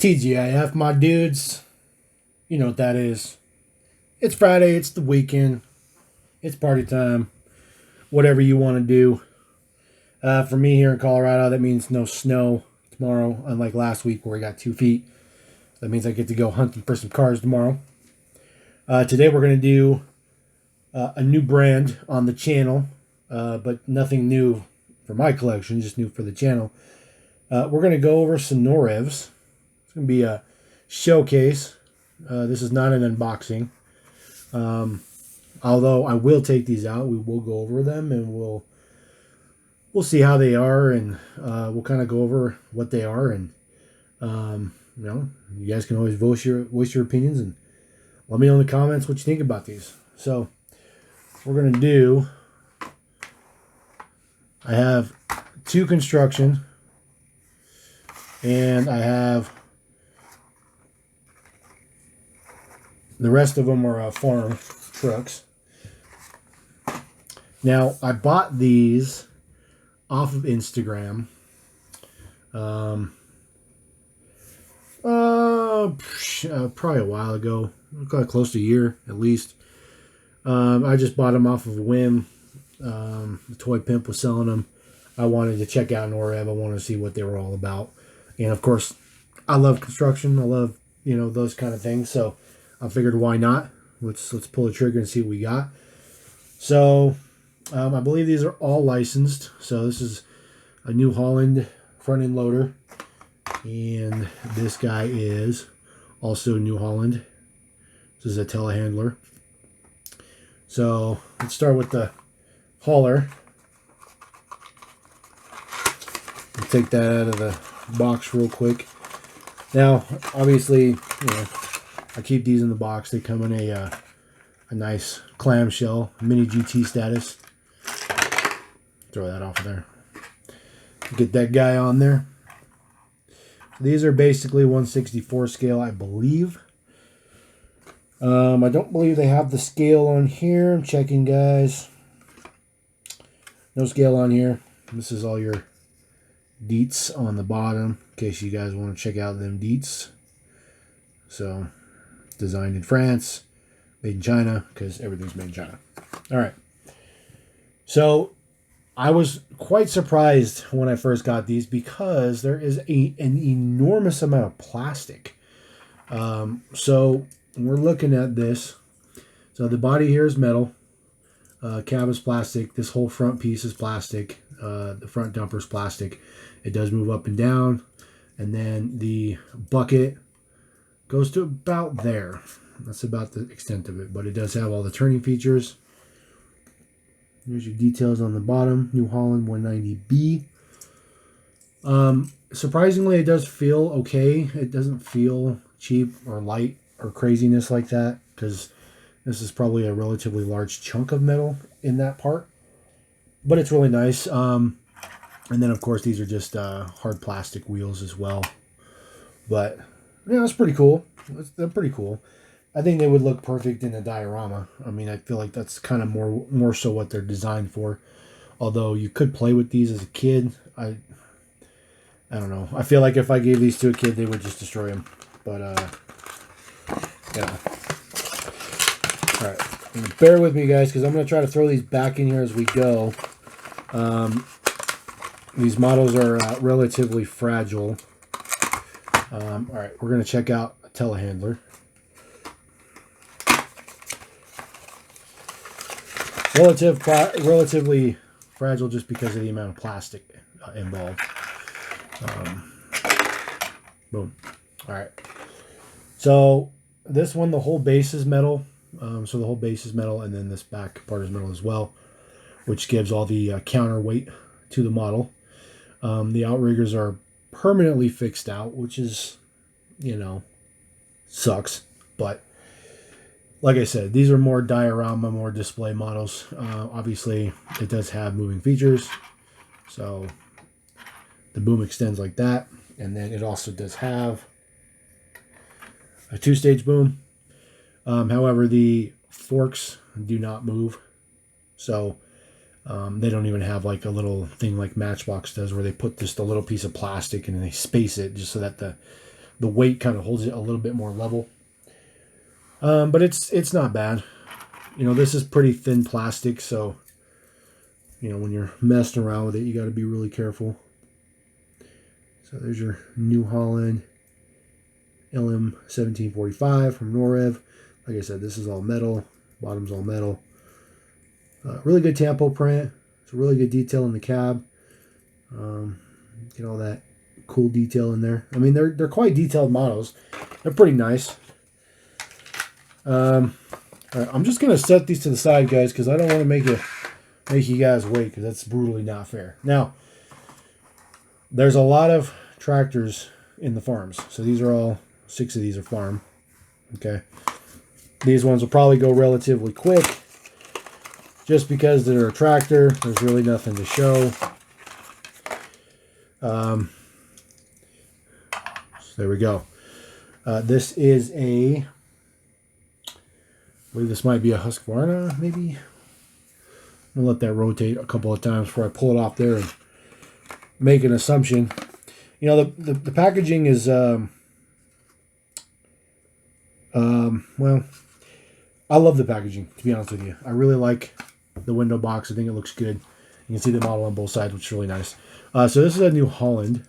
TGIF, my dudes. You know what that is. It's Friday, it's the weekend, it's party time. Whatever you want to do. For me here in Colorado, that means no snow tomorrow, unlike last week where we got 2 feet. That means I get to go hunting for some cars tomorrow. Today we're going to do a new brand on the channel, but nothing new for my collection, just new for the channel. We're going to go over some Norevs. It's going to be a showcase. This is not an unboxing. Although I will take these out, we will go over them and we'll see how they are, and we'll kind of go over what they are, and you guys can always voice your opinions and let me know in the comments what you think about these. So we're gonna do. I have 2 construction, and I have the rest of them are farm trucks. Now, I bought these off of Instagram. Probably a while ago, close to a year at least. I just bought them off of a whim. The Toy Pimp was selling them. I wanted to check out Norev. I wanted to see what they were all about. And of course, I love construction. I love, those kind of things. So I figured, why not? Let's pull the trigger and see what we got. So I believe these are all licensed. So this is a New Holland front end loader, and this guy is also New Holland. This is a telehandler. So let's start with the hauler. I'll take that out of the box real quick. Now, obviously, I keep these in the box. They come in a nice clamshell, mini GT status. Throw that off of there. Get that guy on there. These are basically 1/64 scale, I believe. I don't believe they have the scale on here. I'm checking, guys. No scale on here. This is all your deets on the bottom, in case you guys want to check out them deets. So, designed in France, made in China, because everything's made in China. All right. So, I was quite surprised when I first got these because there is an enormous amount of plastic. So we're looking at this. So the body here is metal. Cab is plastic. This whole front piece is plastic. The front dumper is plastic. It does move up and down. And then the bucket goes to about there. That's about the extent of it. But it does have all the turning features. Here's your details on the bottom. New Holland 190B. Surprisingly, it does feel okay. It doesn't feel cheap or light or craziness like that, because this is probably a relatively large chunk of metal in that part. But it's really nice. And then, of course, these are just hard plastic wheels as well. But, yeah, that's pretty cool. They're pretty cool. I think they would look perfect in a diorama. I mean, I feel like that's kind of more so what they're designed for. Although you could play with these as a kid. I don't know. I feel like if I gave these to a kid, they would just destroy them. But, yeah. All right. Bear with me, guys, because I'm going to try to throw these back in here as we go. These models are relatively fragile. All right. We're going to check out a telehandler. Relatively fragile just because of the amount of plastic involved. Boom. All right. So this one, the whole base is metal. So the whole base is metal, and then this back part is metal as well, which gives all the counterweight to the model. The outriggers are permanently fixed out, which is, sucks, but like I said, these are more diorama, more display models. Obviously, it does have moving features. So the boom extends like that. And then it also does have a 2-stage boom. However, the forks do not move. So they don't even have like a little thing like Matchbox does, where they put just a little piece of plastic and they space it just so that the the weight kind of holds it a little bit more level. But it's not bad. You know, this is pretty thin plastic, so you know when you're messing around with it, you got to be really careful. So there's your New Holland LM 1745 from Norev. Like I said, this is all metal. Bottom's all metal. Really good tampo print. It's a really good detail in the cab. Get all that cool detail in there. I mean, they're quite detailed models. They're pretty nice. All right, I'm just gonna set these to the side, guys, because I don't want to make you guys wait, because that's brutally not fair. Now, there's a lot of tractors in the farms, so these are all 6 of these are farm. Okay, these ones will probably go relatively quick, just because they're a tractor. There's really nothing to show. So there we go. This is I believe this might be a Husqvarna, maybe. I'm gonna let that rotate a couple of times before I pull it off there and make an assumption. You know, the packaging is well, I love the packaging, to be honest with you. I really like the window box. I think it looks good. You can see the model on both sides, which is really nice. So this is a New Holland.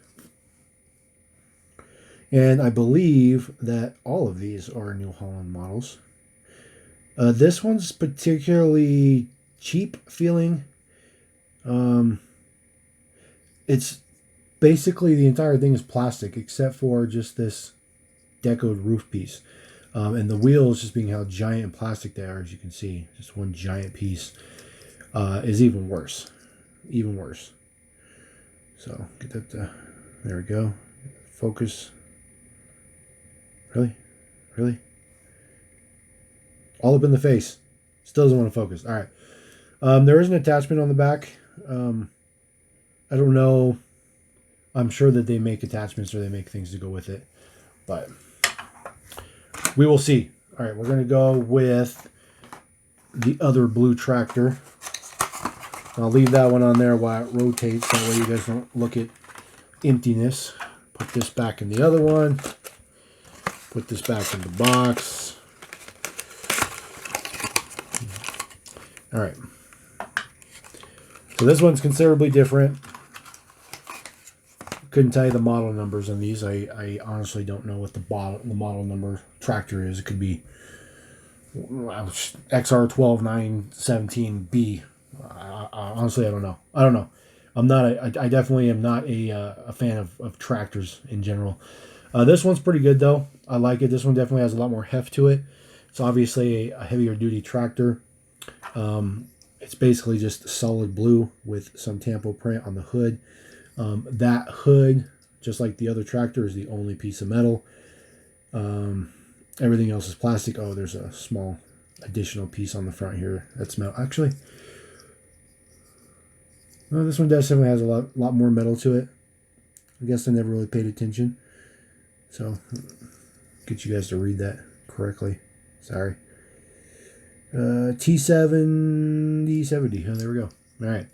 And I believe that all of these are New Holland models. This one's particularly cheap feeling. It's basically the entire thing is plastic except for just this decoed roof piece. And the wheels, just being how giant and plastic they are, as you can see, just one giant piece, is even worse. Even worse. So, get that, there we go. Focus. Really? Really? All up in the face. Still doesn't want to focus. All right. There is an attachment on the back. I don't know. I'm sure that they make attachments or they make things to go with it. But we will see. All right. We're going to go with the other blue tractor. I'll leave that one on there while it rotates. That way you guys don't look at emptiness. Put this back in the other one. Put this back in the box. All right. So this one's considerably different. Couldn't tell you the model numbers on these. I honestly don't know what the model number tractor is. It could be XR12917B. Honestly, I don't know. I definitely am not a fan of tractors in general. This one's pretty good though. I like it. This one definitely has a lot more heft to it. It's obviously a heavier duty tractor. It's basically just solid blue with some tampo print on the hood. That hood, just like the other tractor, is the only piece of metal. Everything else is plastic. Oh, there's a small additional piece on the front here. That's metal. Actually, no, this one definitely has a lot more metal to it. I guess I never really paid attention. So, get you guys to read that correctly. Sorry. T7D70. Oh, there we go. All right.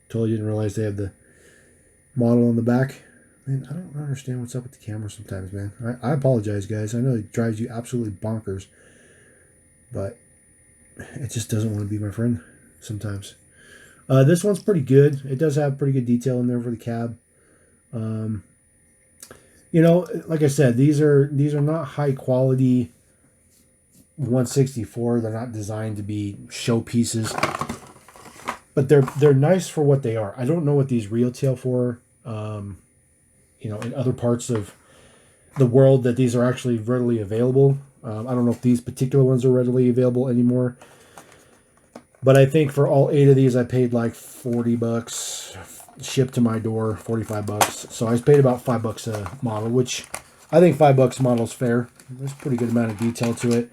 Totally didn't realize they have the model on the back. Man, I don't understand what's up with the camera sometimes, man. I apologize, guys. I know it drives you absolutely bonkers, but it just doesn't want to be my friend sometimes. This one's pretty good. It does have pretty good detail in there for the cab. You know, like I said, these are not high quality 164. They're not designed to be showpieces, but they're nice for what they are. I don't know what these retail for. You know, in other parts of the world that these are actually readily available. I don't know if these particular ones are readily available anymore. But I think for all 8 of these, I paid like $40 shipped to my door, $45. So I paid about $5 a model, which I think $5 a model is fair. There's a pretty good amount of detail to it.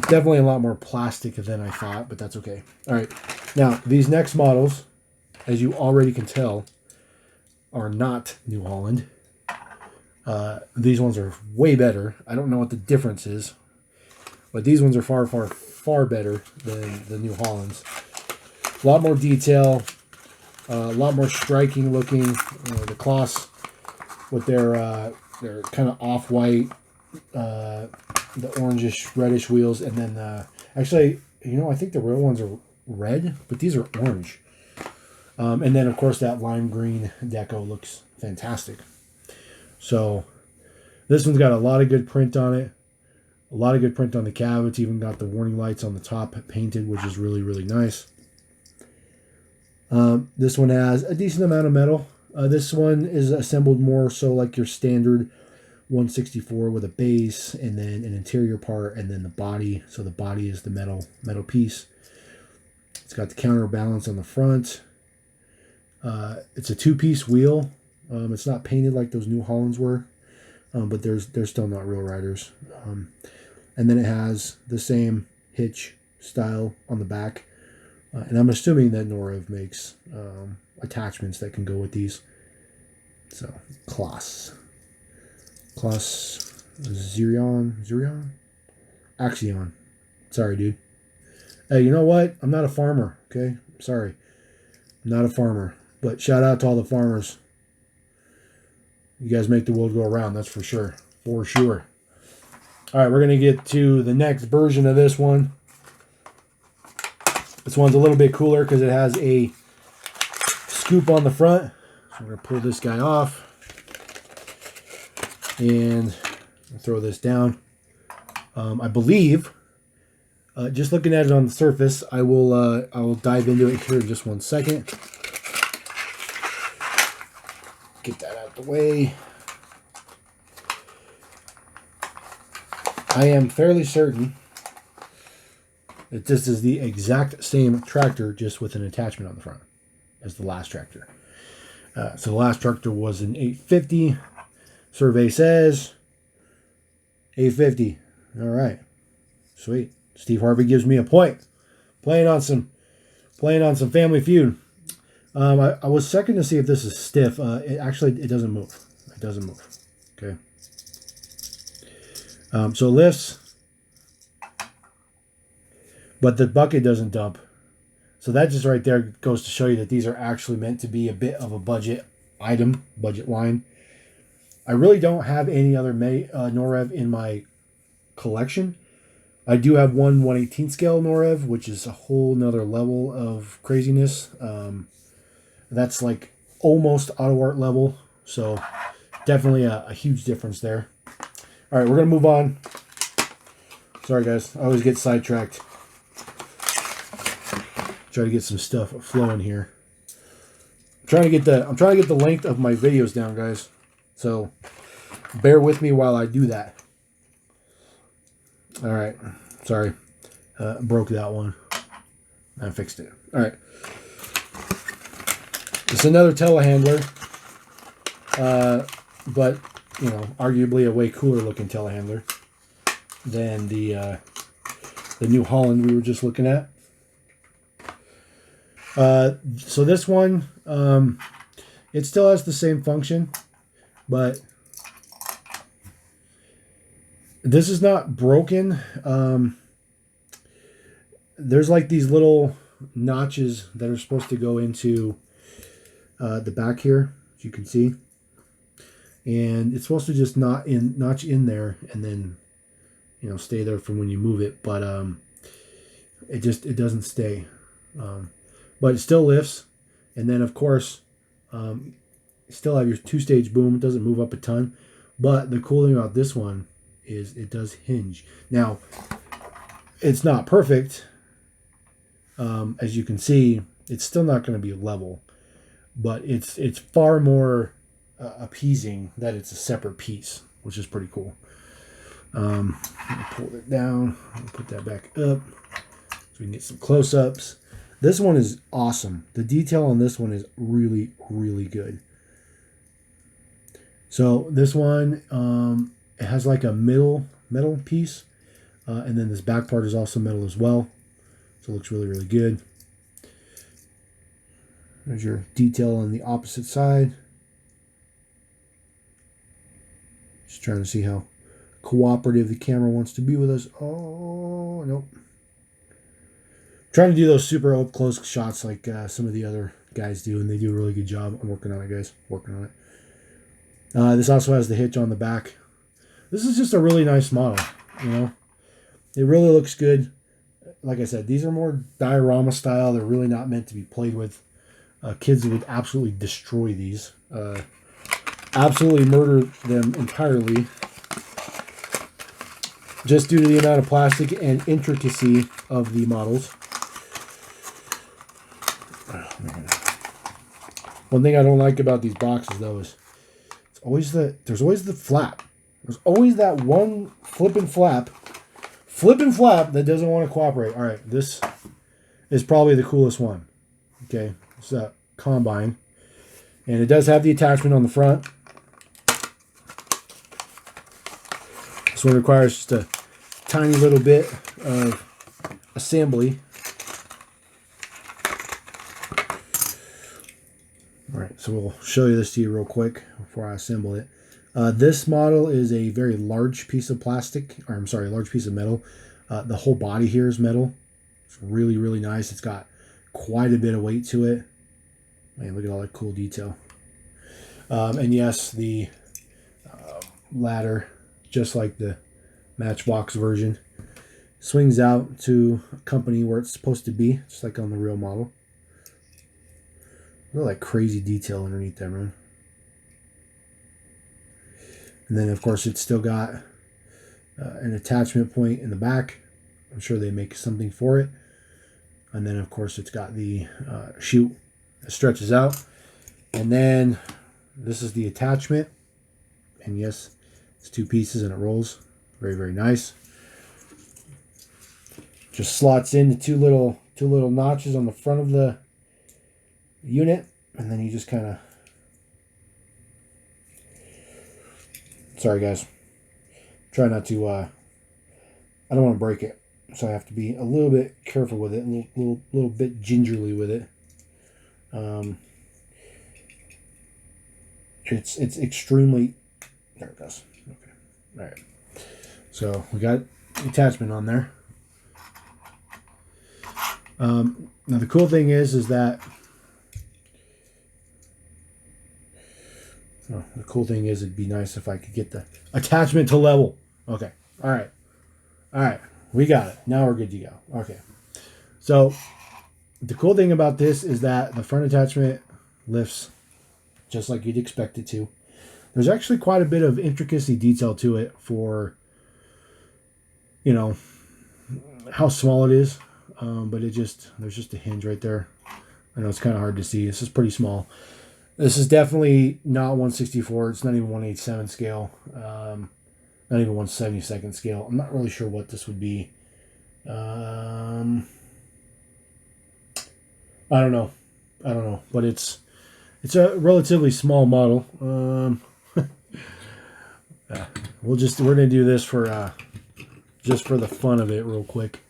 Definitely a lot more plastic than I thought, but that's okay. All right. Now, these next models, as you already can tell, are not New Holland. These ones are way better. I don't know what the difference is, but these ones are far, far, far better than the New Hollands. A lot more detail, a lot more striking looking. The cloths with their kind of off-white, the orangish, reddish wheels, and then actually, you know, I think the real ones are red, but these are orange. And then, of course, that lime green deco looks fantastic. So this one's got a lot of good print on it. A lot of good print on the cab. It's even got the warning lights on the top painted, which is really, really nice. This one has a decent amount of metal. This one is assembled more so like your standard 164 with a base and then an interior part and then the body. So the body is the metal piece. It's got the counterbalance on the front. It's a two-piece wheel. It's not painted like those New Hollands were, but they're still not real riders. And then it has the same hitch style on the back. And I'm assuming that Norev makes attachments that can go with these. So, Klaus Zirion? Axion. Sorry, dude. Hey, you know what? I'm not a farmer, okay? Sorry. I'm not a farmer. But shout out to all the farmers. You guys make the world go around, that's for sure. For sure. All right, we're going to get to the next version of this one. This one's a little bit cooler because it has a scoop on the front. So I'm going to pull this guy off and throw this down. I believe, just looking at it on the surface, I will dive into it here in just 1 second. Get that out of the way. I am fairly certain that this is the exact same tractor, just with an attachment on the front as the last tractor. So the last tractor was an 850. Survey says 850. All right, sweet. Steve Harvey gives me a point. Playing on some Family Feud. I was checking to see if this is stiff. It doesn't move. It doesn't move. Okay. So it lifts, but the bucket doesn't dump. So that just right there goes to show you that these are actually meant to be a bit of a budget item, budget line. I really don't have any other Norev in my collection. I do have one 1/18 scale Norev, which is a whole nother level of craziness. That's like almost auto art level. So definitely a huge difference there. All right, we're going to move on. Sorry, guys. I always get sidetracked. Try to get some stuff flowing here. I'm trying to get the length of my videos down, guys. So bear with me while I do that. All right. Sorry. Broke that one. I fixed it. All right. It's another telehandler. But, you know, arguably a way cooler looking telehandler than the New Holland we were just looking at. So this one, it still has the same function, but this is not broken. There's like these little notches that are supposed to go into the back here, as you can see. And it's supposed to just notch in there and then, you know, stay there from when you move it. But it doesn't stay. But it still lifts. And then, of course, you still have your two-stage boom. It doesn't move up a ton. But the cool thing about this one is it does hinge. Now, it's not perfect. As you can see, it's still not going to be level. But it's far more appeasing that it's a separate piece, which is pretty cool. Pull it down. Put that back up so we can get some close-ups. This one is awesome. The detail on this one is really, really good. So this one, it has like a metal piece, and then this back part is also metal as well. So it looks really, really good. There's your detail on the opposite side. Just trying to see how cooperative the camera wants to be with us. Oh, nope. Trying to do those super up close shots like some of the other guys do, and they do a really good job. I'm working on it, guys. Working on it. This also has the hitch on the back. This is just a really nice model, you know. It really looks good. Like I said, these are more diorama style. They're really not meant to be played with. Kids would absolutely destroy these. Absolutely murder them entirely. Just due to the amount of plastic and intricacy of the models. Oh, man. One thing I don't like about these boxes, though, is there's always the flap. There's always that one flipping flap that doesn't want to cooperate. All right, this is probably the coolest one. Okay, it's a combine, and it does have the attachment on the front. This one requires just a tiny little bit of assembly. All right, so we'll show you this to you real quick before I assemble it. This model is a very large piece of plastic, or I'm sorry, a large piece of metal. The whole body here is metal. It's really, really nice. It's got quite a bit of weight to it. Man, look at all that cool detail. And yes, the ladder, just like the Matchbox version, swings out to a company where it's supposed to be, just like on the real model. Look at that crazy detail underneath that, man. And then, of course, it's still got an attachment point in the back. I'm sure they make something for it. And then, of course, it's got the chute that stretches out. And then this is the attachment. And yes, it's two pieces and it rolls. Very, very nice. Just slots into two little notches on the front of the unit, and then you just kind of, sorry guys, try not to I don't want to break it, so I have to be a little bit careful with it, a little bit gingerly with it. It's extremely, there it goes. Okay, all right, so we got the attachment on there. Now the cool thing is that the cool thing is it'd be nice if I could get the attachment to level. Okay. All right. We got it. Now we're good to go. Okay. So the cool thing about this is that the front attachment lifts just like you'd expect it to. There's actually quite a bit of intricacy detail to it for, you know, how small it is. But there's just a hinge right there. I know it's kind of hard to see. This is pretty small. This is definitely not 1/64. It's not even 1/87 scale. Not even 1/72 scale. I'm not really sure what this would be. I don't know. But it's a relatively small model. We're gonna do this for just for the fun of it, real quick.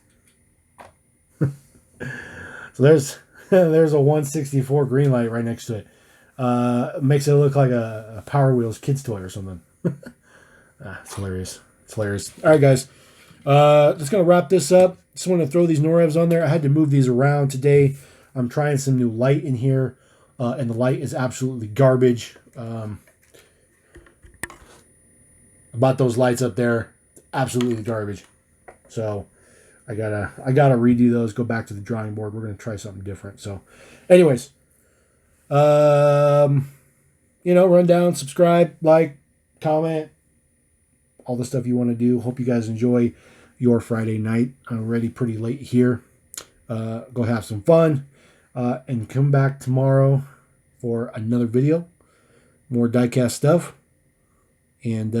So there's a 1/64 green light right next to it. Makes it look like a Power Wheels kids toy or something. It's hilarious. It's hilarious. All right, guys. Just gonna wrap this up. Just want to throw these Norevs on there. I had to move these around today. I'm trying some new light in here, and the light is absolutely garbage. About those lights up there, absolutely garbage. So I gotta redo those. Go back to the drawing board. We're gonna try something different. So, anyways. Run down, subscribe, like, comment, all the stuff you want to do. Hope you guys enjoy your Friday night. I'm already pretty late here. Go have some fun, and come back tomorrow for another video, more diecast stuff, and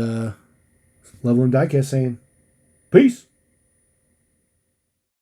Level and Diecast saying peace.